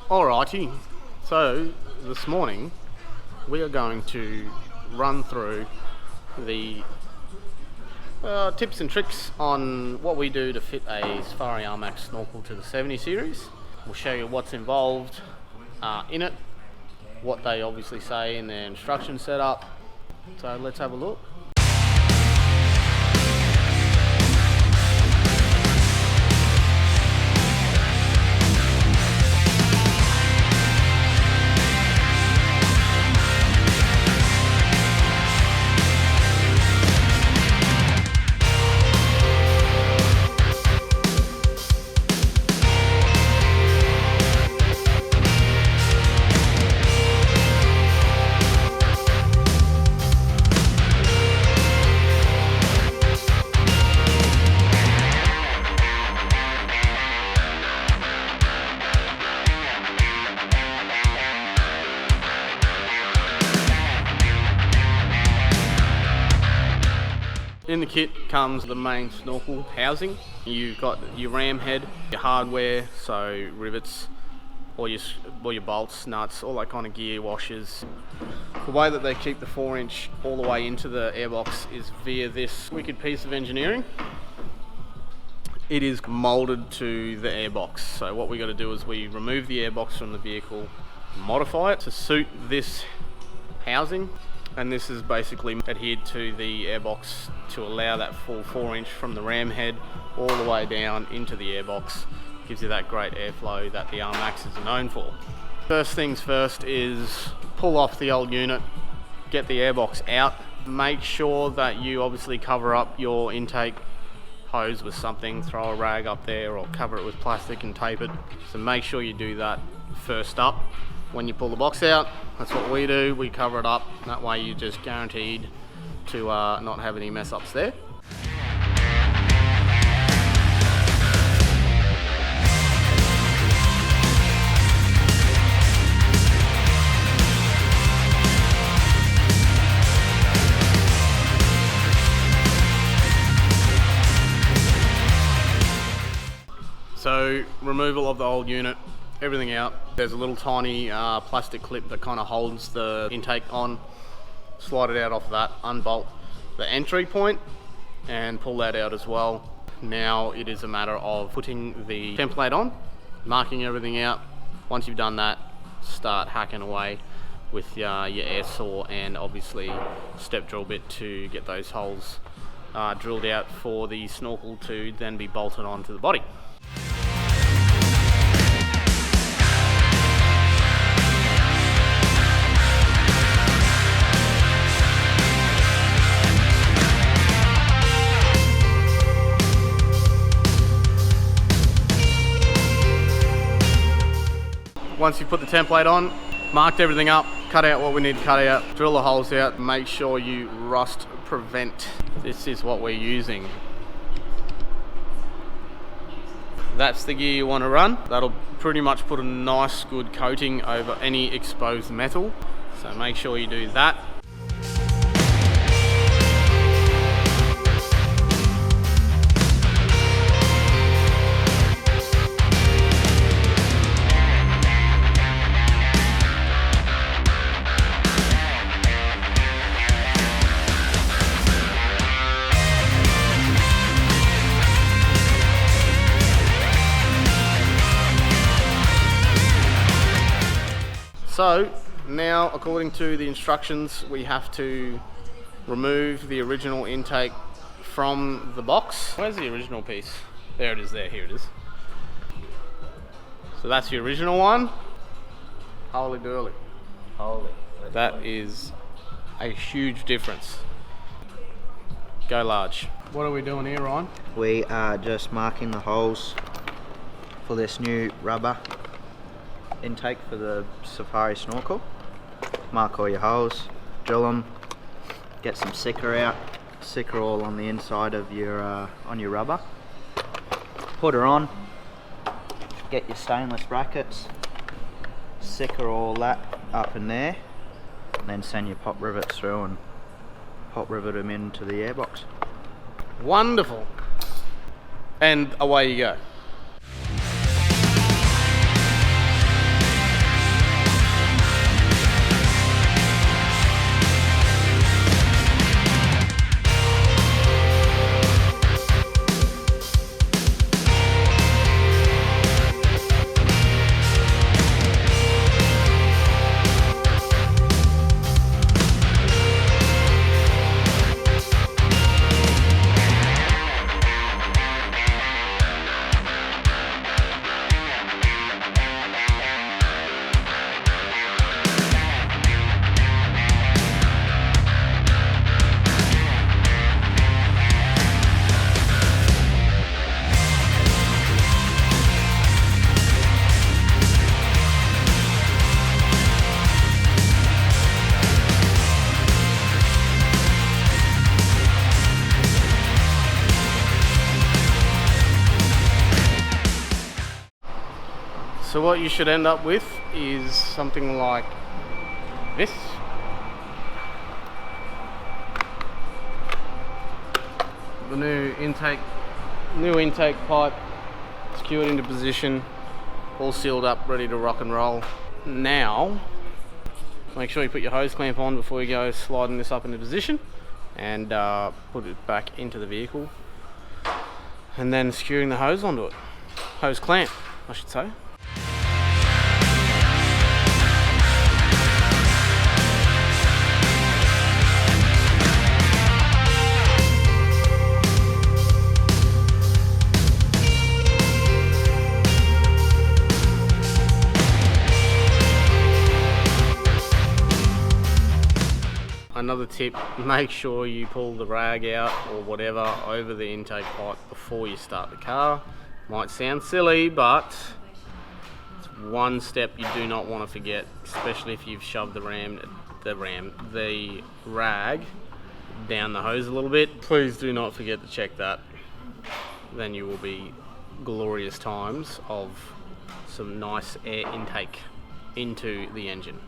Alrighty, so this morning we are going to run through the tips and tricks on what we do to fit a Safari Armax Snorkel to the 70 series. We'll show you what's involved in it, what they obviously say in their instruction setup. So let's have a look. In the kit comes the main snorkel housing. You've got your ram head, your hardware, so rivets, all your bolts, nuts, all that kind of gear, washers. The way that they keep the 4-inch all the way into the airbox is via this wicked piece of engineering. It is molded to the airbox. So what we got to do is we remove the airbox from the vehicle, modify it to suit this housing. And this is basically adhered to the airbox to allow that full 4-inch from the ram head all the way down into the airbox. Gives you that great airflow that the Armax is known for. First things first is pull off the old unit, get the airbox out. Make sure that you obviously cover up your intake hose with something, throw a rag up there or cover it with plastic and tape it. So make sure you do that first up. When you pull the box out, that's what we do, we cover it up. That way you're just guaranteed to not have any mess ups there. So removal of the old unit, everything out. There's a little tiny plastic clip that kind of holds the intake on. Slide it out off that, unbolt the entry point and pull that out as well. Now it is a matter of putting the template on, marking everything out. Once you've done that, start hacking away with your air saw and obviously step drill bit to get those holes drilled out for the snorkel to then be bolted onto the body. Once you put the template on, marked everything up, cut out what we need to cut out, drill the holes out, make sure you rust prevent. This is what we're using. That's the gear you want to run. That'll pretty much put a nice good coating over any exposed metal. So make sure you do that. So now, according to the instructions, we have to remove the original intake from the box. Where's the original piece? There it is, there, here it is. So that's the original one. Holy dooly. Holy. That is a huge difference. Go large. What are we doing here, Ryan? We are just marking the holes for this new rubber intake for the Safari Snorkel. Mark all your holes, drill them, get some sicker out, sicker all on the inside of your on your rubber. Put her on, get your stainless brackets, sicker all that up in there, and then send your pop rivets through and pop rivet them into the airbox. Wonderful. And away you go. So what you should end up with is something like this. The new intake pipe secured into position, all sealed up, ready to rock and roll. Now, make sure you put your hose clamp on before you go sliding this up into position, and put it back into the vehicle, and then securing the hose onto it. Hose clamp, I should say. Another tip, make sure you pull the rag out or whatever over the intake pipe before you start the car. Might sound silly, but it's one step you do not want to forget, especially if you've shoved the rag down the hose a little bit. Please do not forget to check that. Then you will be glorious times of some nice air intake into the engine.